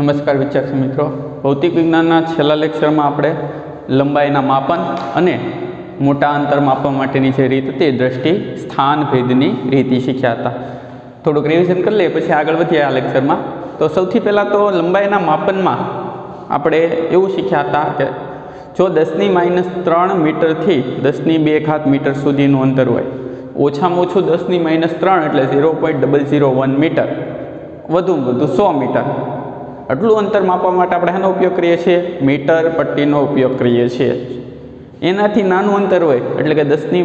નમસ્કાર વિદ્યાર્થી મિત્રો, ભૌતિક વિજ્ઞાનના છેલ્લા લેક્ચરમાં આપણે લંબાઈના માપન અને મોટા અંતર માપવા માટેની જે રીત હતી દ્રષ્ટિ સ્થાન ભેદની રીતિ શીખ્યા હતા. થોડુંક રિવિઝન કરી લઈએ પછી આગળ વધીએ આ લેક્ચરમાં. તો સૌથી પહેલાં તો લંબાઈના માપનમાં આપણે એવું શીખ્યા હતા કે જો 10⁻³ મીટરથી 10⁻² મીટર સુધીનું અંતર હોય, ઓછામાં ઓછું 10⁻³ એટલે 0.001 મીટર, વધુમાં વધુ 100 મીટર, આટલું અંતર માપવા માટે આપણે એનો ઉપયોગ કરીએ છીએ? મીટર પટ્ટીનો ઉપયોગ કરીએ છીએ. એનાથી નાનું અંતર હોય એટલે કે 10⁻⁴,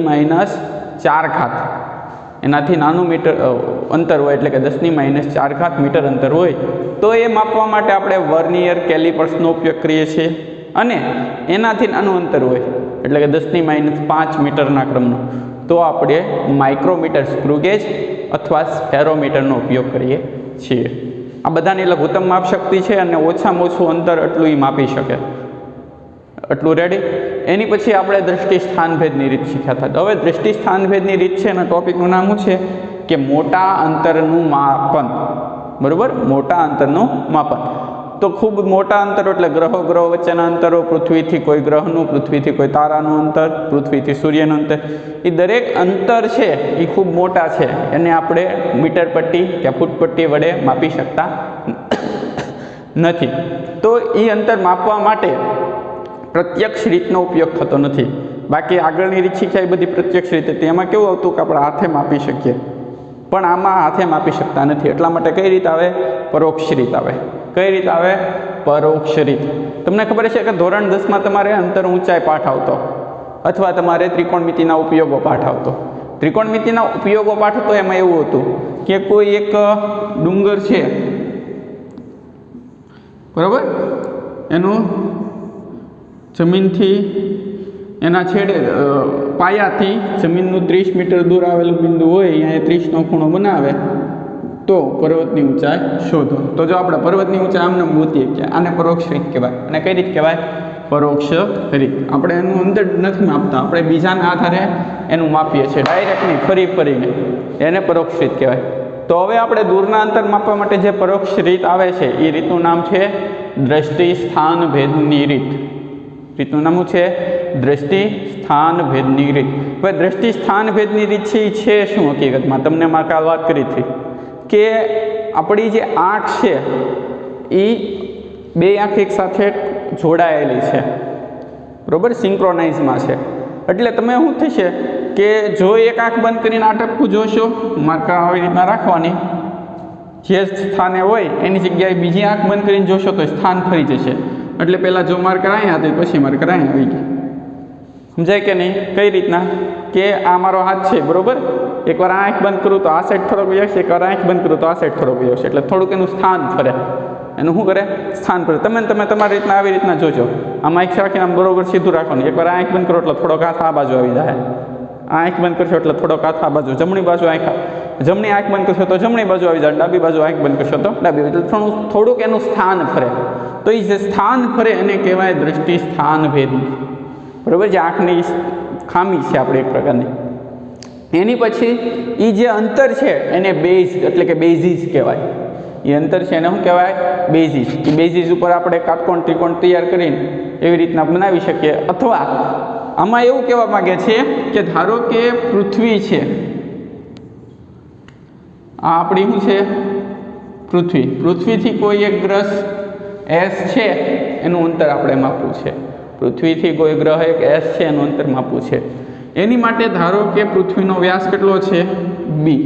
એનાથી નાનું અંતર હોય એટલે કે 10⁻⁴ મીટર અંતર હોય તો એ માપવા માટે આપણે વર્નિયર કેલિપર્સનો ઉપયોગ કરીએ છીએ. અને એનાથી નાનું અંતર હોય એટલે કે 10⁻5 મીટરના ક્રમનું તો આપણે માઇક્રોમીટર સ્ક્રુગેજ અથવા સ્ફેરોમીટરનો ઉપયોગ કરીએ છીએ. આ બધાની લઘુત્તમ માપ શક્તિ છે અને ઓછામાં ઓછું અંતર એટલું એ માપી શકે. એટલું રેડી. એની પછી આપણે દ્રષ્ટિ સ્થાનભેદની રીત શીખ્યા હતા. હવે દ્રષ્ટિ સ્થાનભેદની રીત છે એના ટોપિકનું નામ શું છે કે મોટા અંતરનું માપન. બરાબર, મોટા અંતરનું માપન. તો ખૂબ મોટા અંતરો એટલે ગ્રહો વચ્ચેના અંતરો, પૃથ્વીથી કોઈ ગ્રહનું, પૃથ્વીથી કોઈ તારાનું અંતર, પૃથ્વીથી સૂર્યનું અંતર, એ દરેક અંતર છે એ ખૂબ મોટા છે. એને આપણે મીટર પટ્ટી કે ફૂટ પટ્ટી વડે માપી શકતા નથી. તો એ અંતર માપવા માટે પ્રત્યક્ષ રીતનો ઉપયોગ થતો નથી. બાકી આગળની રીત શીખ્યા એ બધી પ્રત્યક્ષ રીત હતી. એમાં કેવું આવતું કે આપણે હાથે માપી શકીએ, પણ આમાં હાથે માપી શકતા નથી. એટલા માટે કઈ રીત આવે? પરોક્ષ રીત આવે. કઈ રીત આવે? પરોક્ષ રીત. તમને ખબર છે કે ધોરણ 10માં તમારે અંતર ઊંચાઈ પાઠ આવતો અથવા તમારે ત્રિકોણમિતિના ઉપયોગો પાઠ આવતો. ત્રિકોણમિતિના ઉપયોગો પાઠ હતો એમાં એવું હતું કે કોઈ એક ડુંગર છે, બરાબર, એનું જમીનથી એના છેડે પાયાથી જમીનનું 30 મીટર દૂર આવેલું બિંદુ હોય, અહીંયા 30નો ખૂણો બનાવે તો પર્વતની ઊંચાઈ શોધો. તો જો આપણે પર્વતની ઊંચાઈ આમને ગોતીએ કે આને પરોક્ષ રીત કહેવાય. અને કઈ રીત કહેવાય? પરોક્ષ રીત. આપણે એનું અંતર નથી માપતા, આપણે બીજાના આધારે એનું માપીએ છીએ, ડાયરેક્ટ નહીં, ફરીને. એને પરોક્ષ રીત કહેવાય. તો હવે આપણે દૂરના અંતર માપવા માટે જે પરોક્ષ રીત આવે છે એ રીતનું નામ છે દ્રષ્ટિ સ્થાન ભેદની રીત. રીતનું નામ છે દ્રષ્ટિ સ્થાન ભેદની રીત. હવે દ્રષ્ટિ સ્થાન ભેદની રીત છે એ છે શું હકીકતમાં? તમને મારે કાલ વાત કરી હતી કે આપણી જે આંખ છે એ બે આંખ એક સાથે જોડાયેલી છે, બરાબર, સિંક્રોનાઇઝમાં છે. એટલે તમે શું થશે કે જો એક આંખ બંધ કરીને આ ટપકું જોશો, માર્કા આવી રીતના રાખવાની, જે સ્થાને હોય એની જગ્યાએ બીજી આંખ બંધ કરીને જોશો તો સ્થાન ફરી જશે. એટલે પહેલાં જો માર્કર અહીંયા હતી પછી માર્કર અહીંયા આવી ગઈ. સમજાય કે નહીં? કઈ રીતના કે આ મારો હાથ છે, બરાબર, એકવાર આંખ બંધ કરું તો આ સાઈડ થોડોક વહી આવશે, એકવાર આંખ બંધ કરું તો આ સાઈડ થોડોક વહી આવશે. એટલે થોડુંક એનું સ્થાન ફરે. એનું શું કરે? સ્થાન ફરે. તમે તમારી રીતના આવી રીતના જોજો. આમાં આંખ રાખીને આમ બરોબર સીધું રાખવાનું. એકવાર આંખ બંધ કરો એટલે થોડોક હાથ આ બાજુ આવી જાય, આંખ બંધ કરશો એટલે થોડોક હાથ આ બાજુ, જમણી બાજુ જમણી આંખ બંધ કરશો તો જમણી બાજુ આવી જાય, ડાબી બાજુ આંખ બંધ કરશો તો ડાબી બાજુ. એટલે થોડુંક એનું સ્થાન ફરે. તો એ જે સ્થાન ફરે એને કહેવાય દ્રષ્ટિ સ્થાન ભેદ. બરાબર, જે આંખની ખામી છે આપણે એક પ્રકારની. એની પછી એ જે અંતર છે એને બેઝ એટલે કે બેઝિસ કહેવાય. એ અંતર છે એને શું કહેવાય? બેઝિસ. એ બેઝિસ ઉપર આપણે કાટકોણ ત્રિકોણ તૈયાર કરીને એવી રીતના બનાવી શકીએ. અથવા આમાં એવું કહેવા માગે છે કે ધારો કે પૃથ્વી છે, આ આપણી શું છે? પૃથ્વીથી કોઈ એક ગ્રહ એસ છે એનું અંતર આપણે માપવું છે. પૃથ્વીથી કોઈ ગ્રહ એક એસ છે એનું અંતર માપવું છે. એની માટે ધારો કે પૃથ્વીનો વ્યાસ કેટલો છે? બી.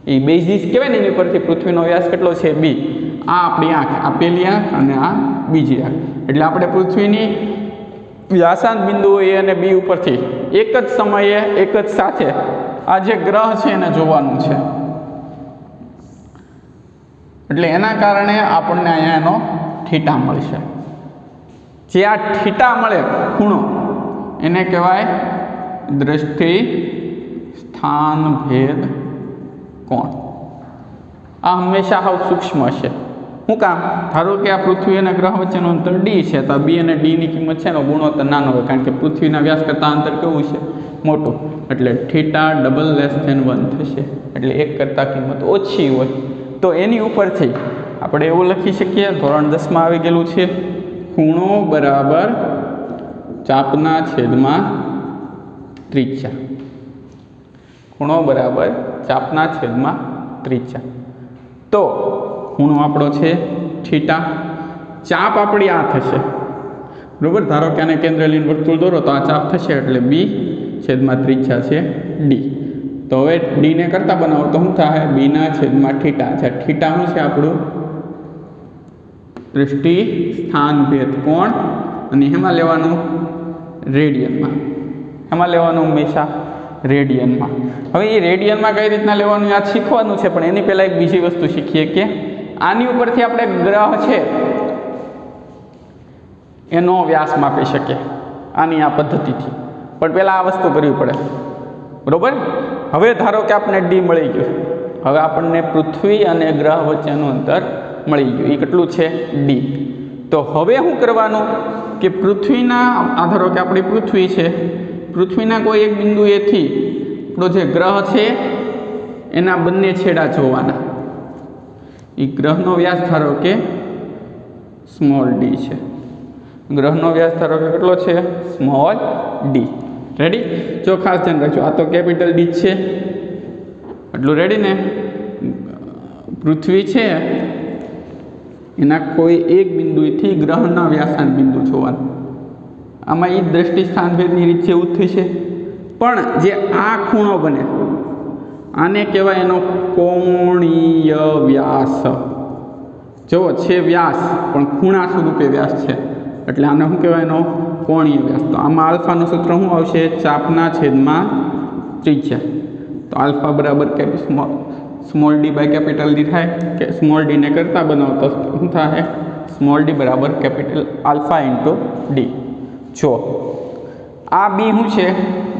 એ બેઝિસ કહેવાય ને, એની પરથી પૃથ્વીનો વ્યાસ કેટલો છે? બી. આ આપણી આંખ, આ પહેલી આંખ અને આ બીજી આંખ. એટલે આપણે પૃથ્વીની વ્યાસાંત બિંદુઓ એ અને બી ઉપરથી એક જ સમયે એક જ સાથે આ જે ગ્રહ છે એને જોવાનું છે. એટલે એના કારણે આપણને અહીંયા એનો થીટા મળશે. જે આ થીટા મળે ખૂણો એને કહેવાય દ્રષ્ટિ સ્થાન ભેદ કોણ. આ હંમેશા હાવ સૂક્ષ્મ હશે. શું કામ? ધારો કે આ પૃથ્વી અને ગ્રહ વચ્ચેનું અંતર ડી છે, તો બી અને ડીની કિંમત છે એનો ગુણોત્તર નાનો હોય, કારણ કે પૃથ્વીના વ્યાસ કરતાં અંતર કેવું છે? મોટું. એટલે થીટા =1 થશે. એટલે 1 કરતાં કિંમત ઓછી હોય. તો એની ઉપરથી આપણે એવું લખી શકીએ, ધોરણ 10માં આવી ગયેલું છે, ખૂણો બરાબર ચાપના છેદમાં ત્રિજ્યા. ખૂણો બરાબર ચાપના છેદમાં ત્રિજ્યા. તો ખૂણો આપણો છે થીટા, ચાપ આપણી આ થશે, બરાબર. ધારો કે આને કેન્દ્ર લઈને વર્તુળ દોરો તો આ ચાપ થશે, એટલે બી છેદમાં ત્રિજ્યા છે ડી. તો હવે ડીને કરતા બનાવો તો શું થાય? બીના છેદમાં થીટા. થીટા શું છે આપણું? દૃષ્ટિ સ્થાન ભેદ કોણ, અને એમાં લેવાનું રેડિયનમાં. એમાં લેવાનું હંમેશા રેડિયનમાં. હવે એ રેડિયનમાં કઈ રીતના લેવાનું યાદ શીખવાનું છે, પણ એની પહેલાં એક બીજી વસ્તુ શીખીએ કે આની ઉપરથી આપણે ગ્રહ છે એનો વ્યાસ માપી શકીએ આની આ પદ્ધતિથી, પણ પહેલાં આ વસ્તુ કરવી પડે, બરાબર. હવે ધારો કે આપણને ડી મળી ગયું, હવે આપણને પૃથ્વી અને ગ્રહ વચ્ચેનું અંતર મળી ગયું. એ કેટલું છે? ડી. તો હવે શું કરવાનું કે પૃથ્વીના, આ ધારો કે આપણી પૃથ્વી છે, પૃથ્વીના કોઈ એક બિંદુએથી આપણો જે ગ્રહ છે એના બંને છેડા જોવાના. એ ગ્રહનો વ્યાસ ધારો કે સ્મોલ ડી છે. ગ્રહનો વ્યાસ ધારો કે કેટલો છે? Small D. રેડી? જો ખાસ ધ્યાન રાખજો, આ તો કેપિટલ ડી છે, એટલું રેડી ને. પૃથ્વી છે એના કોઈ એક બિંદુથી ગ્રહના વ્યાસાંત બિંદુ જોવાનું. આમાં એ દ્રષ્ટિ સ્થાન ભેદની રીત છે, એવું જ થશે. પણ જે આ ખૂણો બને આને કહેવાય એનો કોણીય વ્યાસ. જો છે વ્યાસ પણ ખૂણા સ્વરૂપે વ્યાસ છે, એટલે આને શું કહેવાય? એનો કોણીય વ્યાસ. તો આમાં આલ્ફાનું સૂત્ર શું આવશે? ચાપના છેદમાં ત્રિજ્યા. તો આલ્ફા બરાબર small D by capital D થાય, કે સ્મોલ ડીને કરતા બનાવો તો શું થાય? સ્મોલ ડી બરાબર કેપિટલ આલ્ફા ઇન્ટુ ડી. જો આ બી શું છે?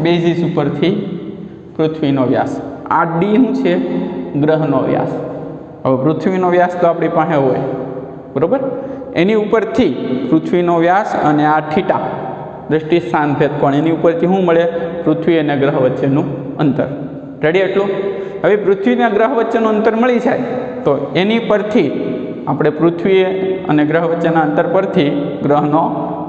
બેઝિસ ઉપરથી પૃથ્વીનો વ્યાસ. આ ડી શું છે? ગ્રહનો વ્યાસ. હવે પૃથ્વીનો વ્યાસ તો આપણી પાસે હોય, બરાબર. એની ઉપરથી પૃથ્વીનો વ્યાસ અને આ થીટા દૃષ્ટિ સ્થાન ભેદ કોણ, એની ઉપરથી શું મળે? પૃથ્વી અને ગ્રહ વચ્ચેનું અંતર. રેડી? એટલું. હવે પૃથ્વી અને ગ્રહ વચ્ચેનું અંતર મળી જાય તો એની પરથી આપણે પૃથ્વી અને ગ્રહ વચ્ચેના અંતર પરથી ગ્રહનો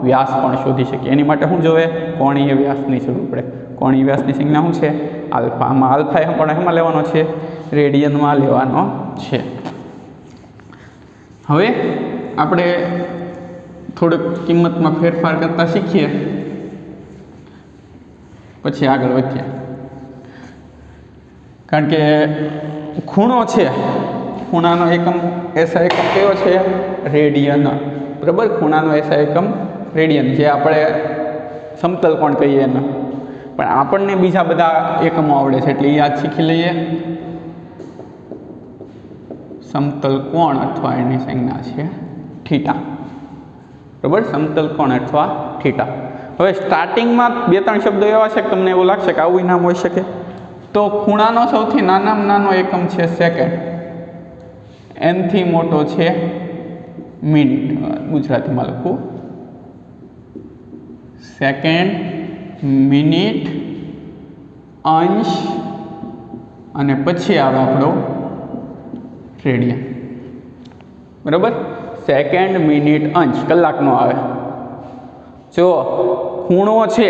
વ્યાસ પણ શોધી શકીએ. એની માટે શું જોવે? કોણીય વ્યાસની જરૂર પડે. કોણીય વ્યાસની સંજ્ઞા શું છે? આલ્ફા. આમાં આલ્ફા પણ એમાં લેવાનો છે? રેડિયનમાં લેવાનો છે. હવે આપણે થોડુંક કિંમતમાં ફેરફાર કરતા શીખીએ, પછી આગળ વધીએ. કારણ કે ખૂણો છે, ખૂણાનો એકમ એસઆઈ એકમ કયો છે? રેડિયન. બરાબર. ખૂણાનો એસઆઈ એકમ રેડિયન, જે આપણે સમતલ કોણ કહીએ એના. પણ આપણને બીજા બધા એકમો આવડે છે એટલે એ યાદ શીખી લઈએ. સમતલ કોણ અથવા એની સંજ્ઞા છે થીટા. બરાબર. સમતલ કોણ અથવા થીટા. હવે સ્ટાર્ટિંગમાં 2-3 શબ્દો એવા છે કે તમને એવું લાગશે કે આવું નામ હોઈ શકે. તો ખૂણાનો સૌથી નાનામાં નાનો એકમ છે સેકન્ડ, એનથી મોટો છે મિનિટ. ગુજરાતીમાં લખું સેકન્ડ, મિનિટ, અંશ અને પછી આવે આપણો રેડિયન. બરાબર. સેકન્ડ, મિનિટ, અંશ કલાકનો આવે. જો ખૂણો છે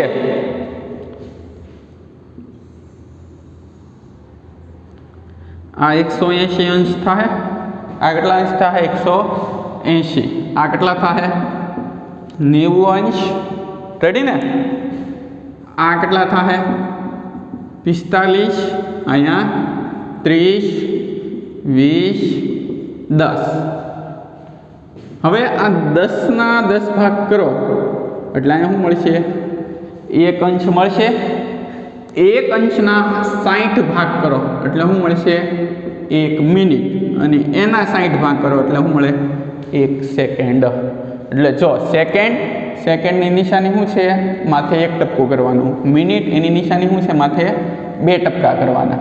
આ 180 અંશ થાય. આ કેટલા અંશ થાય? 180. આ કેટલા થાય? 90 અંશ. રેડી ને? આ કેટલા થાય? 45. અહીંયા 30, 20, 10. હવે આ 10ના 10 ભાગ કરો એટલે અહીંયા શું મળશે? 1 અંશ મળશે. 1 અંશના 60 ભાગ કરો એટલે શું મળશે? 1 મિનિટ. અને એના 60 ભાગ કરો એટલે શું મળે? 1 સેકન્ડ. એટલે જો સેકન્ડની નિશાની શું છે? માથે 1 ટપકું કરવાનું. મિનિટ એની નિશાની શું છે? માથે 2 ટપકા કરવાના.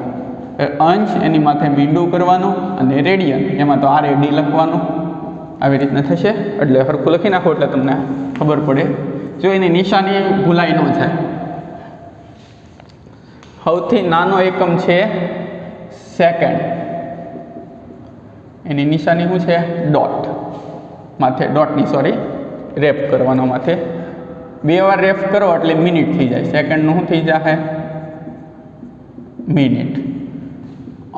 અંશ એની માથે મીંડું કરવાનું. અને રેડિયન એમાં તો RAD લખવાનું. આવી રીતના થશે. એટલે સરખું લખી નાખો એટલે તમને ખબર પડે. જો એની નિશાની ભૂલાઈ ન જાય. સૌથી નાનો એકમ છે સેકન્ડ. એની નિશાની શું છે? ડોટ. માથે ડોટની રેપ કરવાનો માથે 2 વાર રેપ કરો એટલે મિનિટ થઈ જાય. સેકન્ડનું શું થઈ જાય? મિનિટ.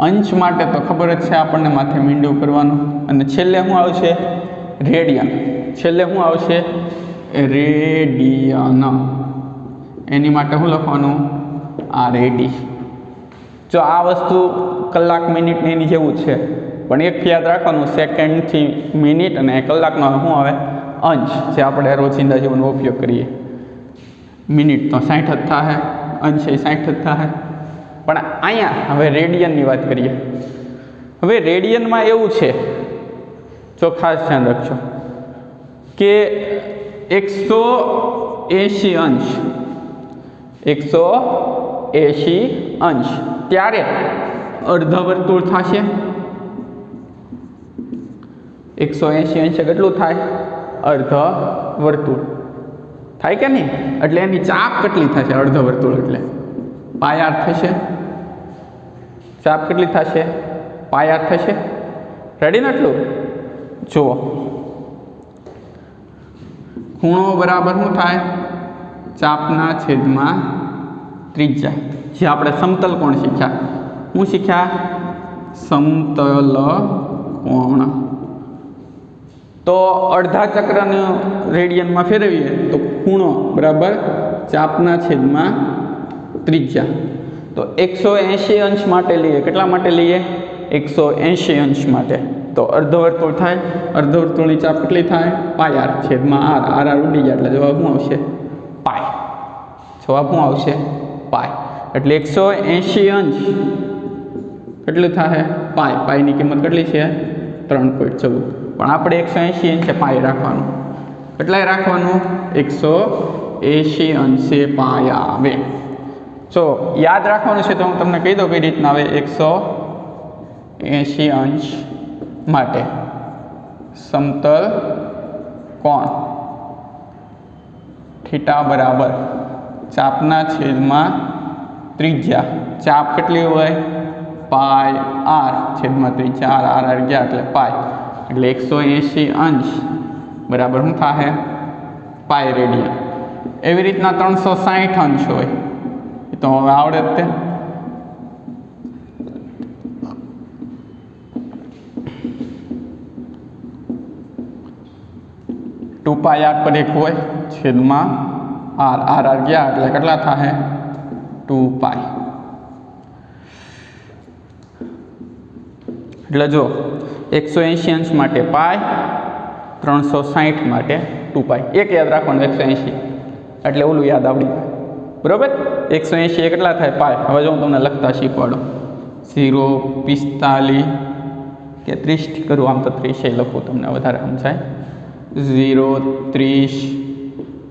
અંશ માટે તો ખબર જ છે આપણને, માથે મીંડું કરવાનું. અને છેલ્લે શું આવશે? રેડિયન. છેલ્લે શું આવશે? રેડિયન. એની માટે શું લખવાનું? RAD. જો આ વસ્તુ કલાક મિનિટની એની જેવું જ છે, પણ એક યાદ રાખવાનું, સેકન્ડથી મિનિટ અને કલાકનો શું આવે? અંશ, જે આપણે રોજિંદા જીવનનો ઉપયોગ કરીએ. મિનિટ તો 60 જ થાય, અંશ એ 60 જ થાય. પણ અહીંયા હવે રેડિયનની વાત કરીએ. હવે રેડિયનમાં એવું છે, જો ખાસ ધ્યાન રાખજો, કે 180 અંશ 180 અંશ ત્યારે અર્ધવર્તુળ થશે. 180 અંશે કેટલું થાય? અર્ધવર્તુળ થાય કે નહીં? એટલે એની ચાપ કેટલી થશે? અર્ધવર્તુળ એટલે પાય r થશે. ચાપ કેટલી થશે? પાય r થશે. રેડી ને? એટલું જુઓ, ખૂણો બરાબર શું થાય? ચાપના છેદમાં ત્રિજ્યા. જે આપણે સમતલ કોણ શીખ્યા. શું શીખ્યા? સમતલ કોણ. તો અડધા ચક્રને રેડિયનમાં ફેરવીએ તો ખૂણો બરાબર ચાપના છેદમાં ત્રિજ્યા. તો 180 અંશ માટે લઈએ. કેટલા માટે લઈએ? 180 અંશ માટે. તો અર્ધવર્તુળ થાય. અર્ધવર્તુળની ચાપ કેટલી થાય? પાય r છેદમાં r. r ઉડી જાય એટલે જવાબ શું આવશે? પાય. જવાબ શું આવશે? પાય. એટલે 180 અંશ કેટલું થાય? પાય. પાયની કિંમત કેટલી છે? 3.14. પણ આપણે 180 અંશે પાય રાખવાનું. કેટલાય રાખવાનું? 180 અંશે પાય આવે. જો યાદ રાખવાનું છે તો હું તમને કહી દઉં કઈ રીતના આવે. 180 અંશ માટે સમતલ કોણ થીટા બરાબર ચાપના છેદમાં ત્રિજ્યા. ચાપ કેટલી હોય? પાય r છેદમાં ત્રિજ્યા. r ગયા એટલે પાય. એટલે 180 અંશ બરાબર શું થાય? પાય રેડિયન. એવી રીતના 360 અંશ હોય એ તો હવે આવડે જ તે. ટુ પાય r પર એક હોય છેદમાં r. r ગયા એટલે કેટલા થાય? 2 પાય. એટલે જો 180 અંશ માટે પાય, 360 માટે 2 પાય. એક યાદ રાખવાનું 180 એટલે ઓલું યાદ આવડી જાય. બરાબર? 180 એ કેટલા થાય? પાય. હવે જો હું તમને લખતા શીખવાડું. 0, 45 કે 30 કરું, આમ તો 30 લખું તમને વધારે સમજાય. 0, 30,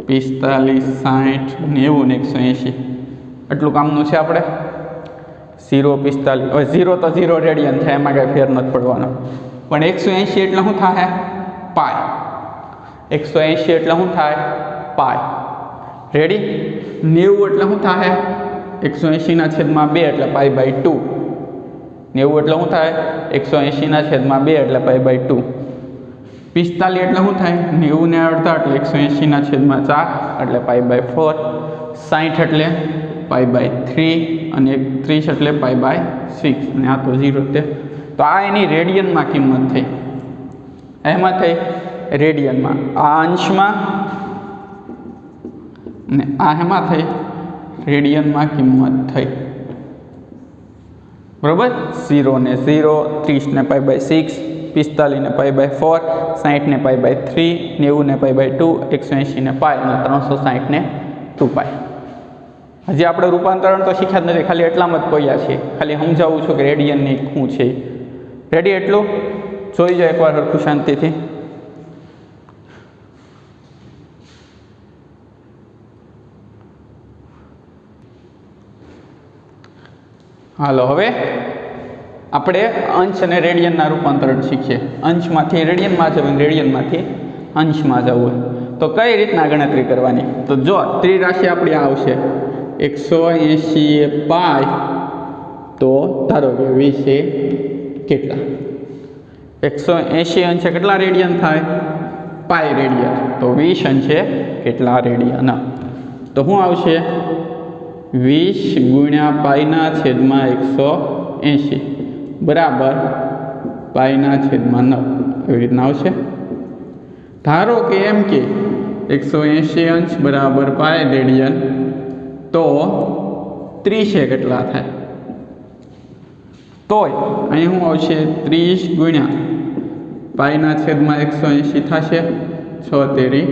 45, 60, 90 ને 180 એટલું કામનું છે આપણે. 0, 45. હવે 0 તો 0 રેડિયન છે, એમાં કાંઈ ફેર નથી પડવાનો. પણ 180 એટલે શું થાય? પાય. 180 એટલે શું થાય? પાય. રેડી? 90 એટલે શું થાય? 180 ના છેદમાં 2 એટલે પાઈ બાય 2. 90 એટલે શું થાય? 180 ના છેદમાં 2 એટલે પાઈ બાય 2. 45 એટલે શું થાય? 90 ને અડધા એટલે 180 ના છેદમાં 4 એટલે પાઈ બાય 4. 60 એટલે પાઈ બાય 3 અને 30 એટલે પાઈ બાય 6 અને આ તો 0 તે. તો આ એની રેડિયનમાં કિંમત થઈ. એમાં થઈ રેડિયનમાં. આ અંશમાં ને આ એમાં થઈ રેડિયનમાં કિંમત થઈ. બરાબર? 0 ને 0, 30 ને પાઈ બાય 6, 45 ને પાઈ બાય 4, 60 ને પાઈ બાય 3, 90 ને પાઈ બાય 2, 180 ને પાઈ અને 360 ને 2 પાઈ. હજી આપણે રૂપાંતરણ તો શીખ્યા જ નથી, ખાલી એટલામાં જ પહોંચ્યા છીએ. ખાલી સમજાવું છું કે રેડિયનની શું છે. રેડી? એટલું જોઈ જાય એકવાર સરખું શાંતિથી. હાલો, હવે આપણે અંશ અને રેડિયનના રૂપાંતરણ શીખીએ. અંશમાંથી રેડિયનમાં જવું, રેડિયનમાંથી અંશમાં જવું હોય તો કઈ રીતના ગણતરી કરવાની? તો જો ત્રિરાશિ આપણી આવશે 180 પાય, તો ધારો કે 20 કેટલા? 180 અંશે કેટલા રેડિયન થાય? પાઈ રેડિયન. તો 20 અંશે કેટલા રેડિયન? તો શું આવશે? 20 ગુણ્યા પાઈના છેદમાં 180 બરાબર પાઈના છેદમાં 9. એવી રીતના આવશે. ધારો કે એમ કે 180 અંશ બરાબર પાઈ રેડિયન, તો 30 કેટલા થાય? તોય અહીં શું આવશે? 30 ગુણ્યા પાઈના છેદમાં 180 થશે. 6 તેરી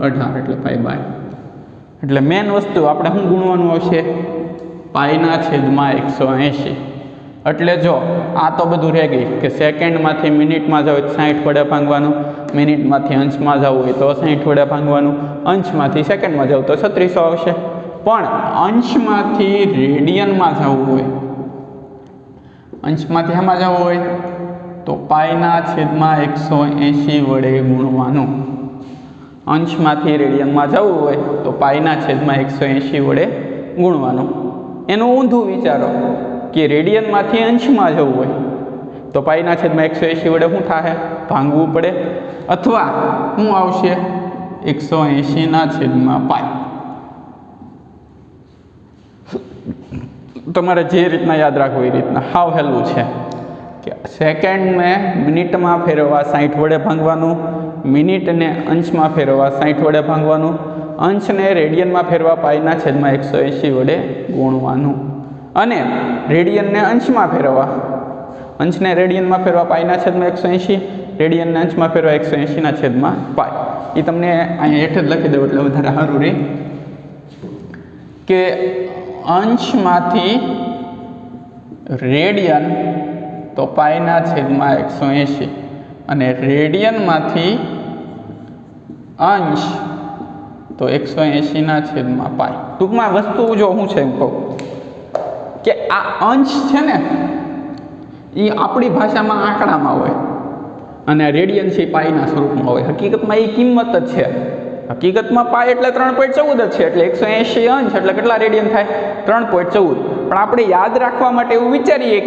18 એટલે પાઈ બાય. એટલે મેન વસ્તુ આપણે શું ગુણવાનું આવશે? પાઈના છેદમાં 180. એટલે જો આ તો બધું રહી ગઈ કે સેકન્ડમાંથી મિનિટમાં જાવ 60 વડે ભાંગવાનું, મિનિટમાંથી અંશમાં જવું હોય તો 60 વડે ભાંગવાનું, અંશમાંથી સેકન્ડમાં જવું તો 3600 આવશે. પણ અંશમાંથી રેડિયનમાં જવું હોય, અંશમાંથી શેમાં જવું હોય તો પાઈના છેદમાં 180 વડે ગુણવાનું. અંશમાંથી રેડિયનમાં જવું હોય તો પાઈના છેદમાં 180 વડે ગુણવાનું. એનું ઊંધું વિચારો કે રેડિયનમાંથી અંશમાં જવું હોય તો પાઈના છેદમાં 180 વડે શું થાય? ભાંગવું પડે. અથવા શું આવશે? 180 છેદમાં પાઈ. તમારે જે રીતના યાદ રાખવું એ રીતના. હાવ હેલું છે કે સેકન્ડને મિનિટમાં ફેરવવા 60 વડે ભાંગવાનું, મિનિટને અંશમાં ફેરવવા 60 વડે ભાંગવાનું, અંશને રેડિયનમાં ફેરવા પાઈના છેદમાં 180 વડે ગુણવાનું, અને રેડિયનને અંશમાં ફેરવવા, અંશને રેડિયનમાં ફેરવા પાઈના છેદમાં 180, રેડિયનને અંશમાં ફેરવા 180 છેદમાં પાઈ. એ તમને અહીંયા હેઠ જ લખી દઉં એટલે વધારે સારું રહે કે અંશમાંથી રેડિયન તો પાઈના છેદમાં 180 અને રેડિયનમાંથી અંશ તો 180 છેદમાં પાઈ. ટૂંકમાં વસ્તુ જો હું છે એમ કહું કે આ અંશ છે ને એ આપણી ભાષામાં આંકડામાં હોય અને રેડિયન છે પાઈના સ્વરૂપમાં હોય. હકીકતમાં એ કિંમત જ છે. હકીકતમાં પાઈ એટલે 3.14 જ છે. એટલે 180 અંશ એટલે કેટલા રેડિયન થાય? 3.14. પણ આપણે યાદ રાખવા માટે એવું વિચારીએ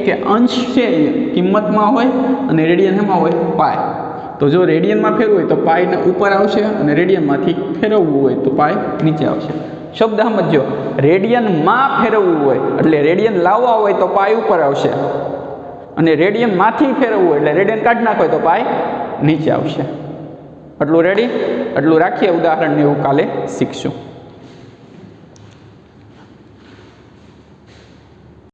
કે અંશ છે એ કિંમતમાં હોય અને રેડિયન એમાં હોય પાઈ. તો જો રેડિયનમાં ફેરવું હોય તો પાઈને ઉપર આવશે અને રેડિયનમાંથી ફેરવવું હોય તો પાઈ નીચે આવશે. શબ્દ સમજો, રેડિયનમાં ફેરવવું હોય એટલે રેડિયન લાવવા હોય તો પાઈ ઉપર આવશે, અને રેડિયનમાંથી ફેરવવું હોય એટલે રેડિયન કાઢી નાખો તો પાઈ નીચે આવશે. આટલું રેડી? આટલું રાખીએ. ઉદાહરણને એવું કાલે શીખશું.